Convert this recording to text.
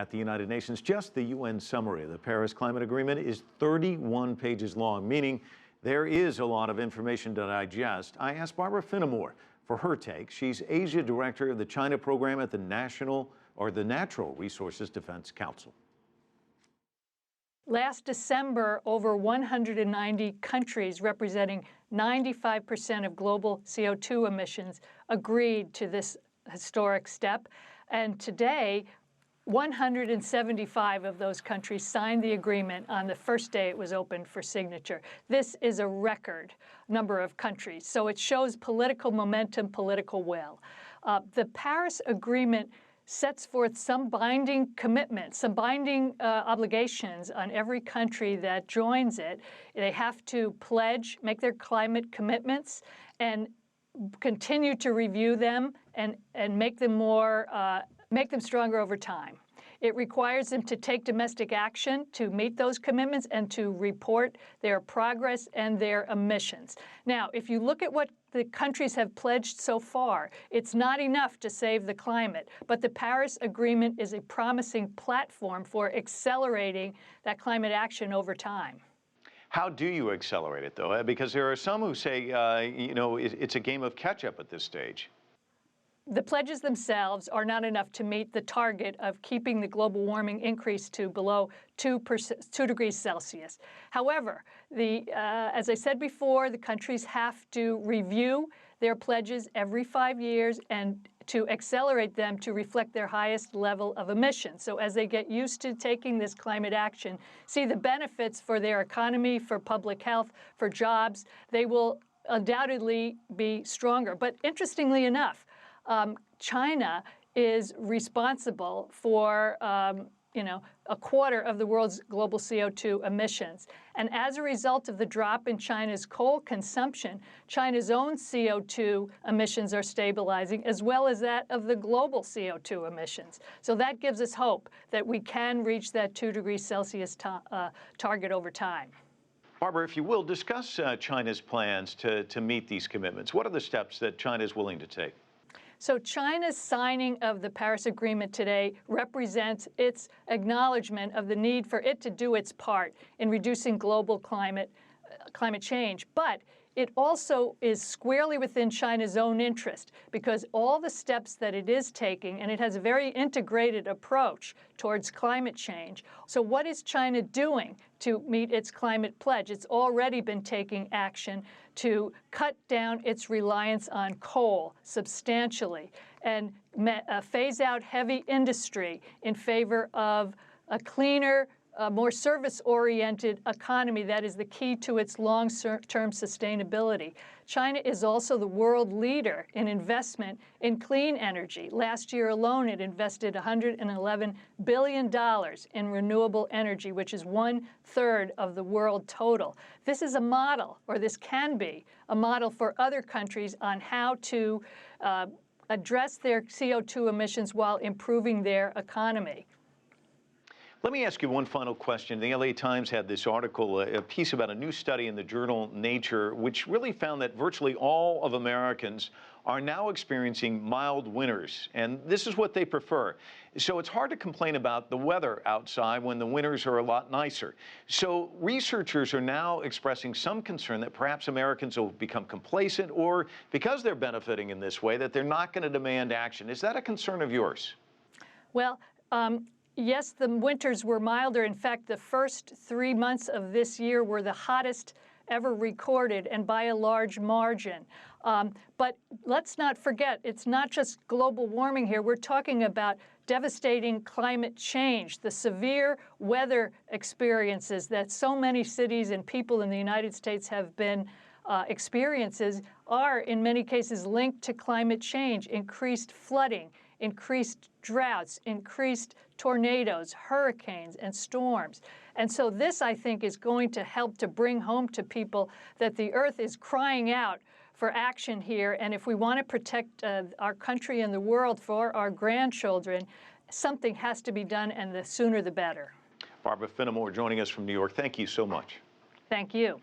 At the United Nations, just the UN summary of the Paris Climate Agreement is 31 pages long, meaning there is a lot of information to digest. I asked Barabara Finamore for her take. She's Asia Director of the China Program at the Natural Resources Defense Council. Last December, over 190 countries representing 95% of global CO2 emissions agreed to this historic step. And today, 175 of those countries signed the agreement on the first day it was opened for signature. This is a record number of countries, so it shows political momentum, political will. The Paris Agreement sets forth some binding commitments, some binding obligations on every country that joins it. They have to pledge, make their climate commitments, and continue to review them and make them more make them stronger over time. It requires them to take domestic action to meet those commitments and to report their progress and their emissions. Now, if you look at what the countries have pledged so far, it's not enough to save the climate, but the Paris Agreement is a promising platform for accelerating that climate action over time. How do you accelerate it, though? Because there are some who say, it's a game of catch-up at this stage. The pledges themselves are not enough to meet the target of keeping the global warming increase to below 2 degrees Celsius. However, as I said before, the countries have to review their pledges every 5 years and to accelerate them to reflect their highest level of emissions. So as they get used to taking this climate action, see the benefits for their economy, for public health, for jobs, they will undoubtedly be stronger. But interestingly enough, China is responsible for, a quarter of the world's global CO2 emissions. And as a result of the drop in China's coal consumption, China's own CO2 emissions are stabilizing, as well as that of the global CO2 emissions. So that gives us hope that we can reach that 2 degrees Celsius target over time. Barabara, if you will, discuss China's plans to meet these commitments. What are the steps that China is willing to take? So China's signing of the Paris Agreement today represents its acknowledgement of the need for it to do its part in reducing global climate change. But it also is squarely within China's own interest because all the steps that it is taking, and it has a very integrated approach towards climate change. So what is China doing to meet its climate pledge? It's already been taking action to cut down its reliance on coal substantially and phase out heavy industry in favor of a cleaner, more service-oriented economy that is the key to its long-term sustainability. China is also the world leader in investment in clean energy. Last year alone, it invested $111 billion in renewable energy, which is 1/3 of the world total. This is a model, or this can be a model for other countries on how to address their CO2 emissions while improving their economy. Let me ask you one final question. The LA Times had this article, a piece about a new study in the journal Nature, which really found that virtually all of Americans are now experiencing mild winters, and this is what they prefer. So it's hard to complain about the weather outside when the winters are a lot nicer. So researchers are now expressing some concern that perhaps Americans will become complacent, or because they're benefiting in this way, that they're not going to demand action. Is that a concern of yours? Well, yes, the winters were milder. In fact, the first 3 months of this year were the hottest ever recorded, and by a large margin. But let's not forget, it's not just global warming here. We're talking about devastating climate change, the severe weather experiences that so many cities and people in the United States have been experiences are in many cases linked to climate change, increased flooding, increased droughts, increased tornadoes, hurricanes, and storms. And so this, I think, is going to help to bring home to people that the Earth is crying out for action here. And if we want to protect our country and the world for our grandchildren, something has to be done, and the sooner the better. Barabara Finamore joining us from New York. Thank you so much. Thank you.